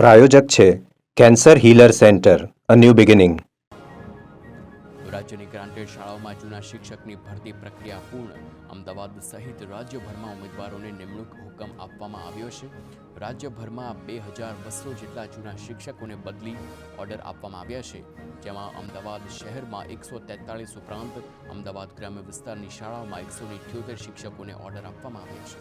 પ્રાયોજક છે cancer healer centre a new beginning. રાજ્યની granted શાળાઓમાં જૂના શિક્ષકની ભરતી પ્રક્રિયા પૂર્ણ. અમદાવાદ સહિત રાજ્યભરમાં ઉમેદવારોને નિમણૂક હુકમ આપવામાં આવ્યો છે. રાજ્યભરમાં 2200 જેટલા જૂના શિક્ષકોને બદલી ઓર્ડર આપવામાં આવ્યા છે, જેમાં અમદાવાદ શહેરમાં 143 ઉપરાંત અમદાવાદ ગ્રામ્ય વિસ્તારની શાળાઓમાં 178 શિક્ષકોને ઓર્ડર આપવામાં આવ્યા છે.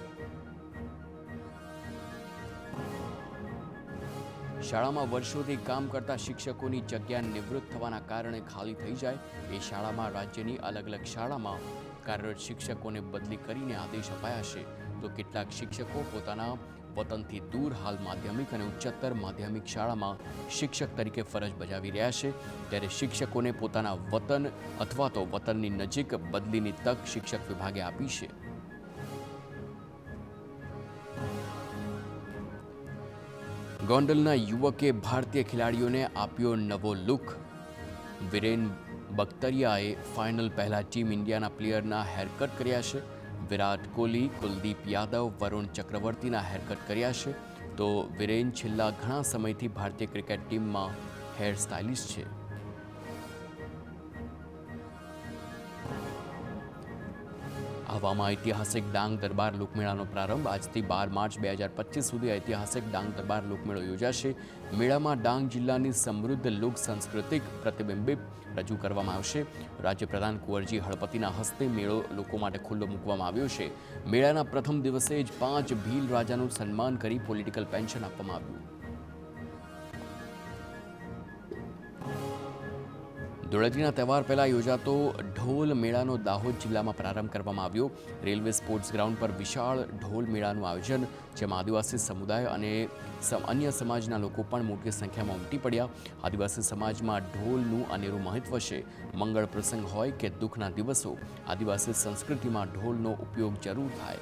શાળામાં વર્ષોથી કામ કરતા શિક્ષકોની જગ્યા નિવૃત્ત થવાના કારણે ખાલી થઈ જાય એ શાળામાં રાજ્યની અલગ અલગ શાળામાં કાર્યરત શિક્ષકોને બદલી કરીને આદેશ અપાયા છે. તો કેટલાક શિક્ષકો પોતાના વતનથી દૂર હાલ માધ્યમિક અને ઉચ્ચતર માધ્યમિક શાળામાં શિક્ષક તરીકે ફરજ બજાવી રહ્યા છે. ત્યારે શિક્ષકોને પોતાના વતન અથવા તો વતનની નજીક બદલીની તક શિક્ષક વિભાગે આપી છે. ગોંડલના યુવકે ભારતીય ખેલાડીઓને આપ્યો નવો લુક. વિરેન બખ્તરિયાએ ફાઇનલ પહેલા ટીમ ઇન્ડિયાના પ્લેયરના હેરકટ કર્યા છે. વિરાટ કોહલી, કુલદીપ યાદવ, વરુણ ચક્રવર્તીના હેરકટ કર્યા છે. તો વિરેન છેલ્લા ઘણા સમયથી ભારતીય ક્રિકેટ ટીમમાં હેર સ્ટાઇલિસ્ટ છે. હવામાં ઐતિહાસિક ડાંગ દરબાર લોકમેળાનો પ્રારંભ. આજથી 12 માર્ચ 2025 સુધી ઐતિહાસિક ડાંગ દરબાર લોકમેળો યોજાશે. મેળામાં ડાંગ જિલ્લાની સમૃદ્ધ લોક સાંસ્કૃતિક પ્રતિબિંબિત રજૂ કરવામાં આવશે. રાજ્યપ્રધાન કુંવરજી હળપતિના હસ્તે મેળો લોકો માટે ખુલ્લો મૂકવામાં આવ્યો છે. મેળાના પ્રથમ દિવસે જ 5 ભીલ રાજાનું સન્માન કરી પોલિટિકલ પેન્શન આપવામાં આવ્યું. ધૂળેટીના તહેવાર પહેલા યોજાતો ઢોલ મેળાનો દાહોદ જિલ્લામાં પ્રારંભ કરવામાં આવ્યો. રેલવે સ્પોર્ટ્સ ગ્રાઉન્ડ પર વિશાળ ઢોલ મેળાનું આયોજન, જેમાં આદિવાસી સમુદાય અને અન્ય સમાજના લોકો પણ મોટી સંખ્યામાં ઉમટી પડ્યા. આદિવાસી સમાજમાં ઢોલનું અનેરું મહત્વ છે. મંગળ પ્રસંગ હોય કે દુઃખના દિવસો, આદિવાસી સંસ્કૃતિમાં ઢોલનો ઉપયોગ જરૂર થાય.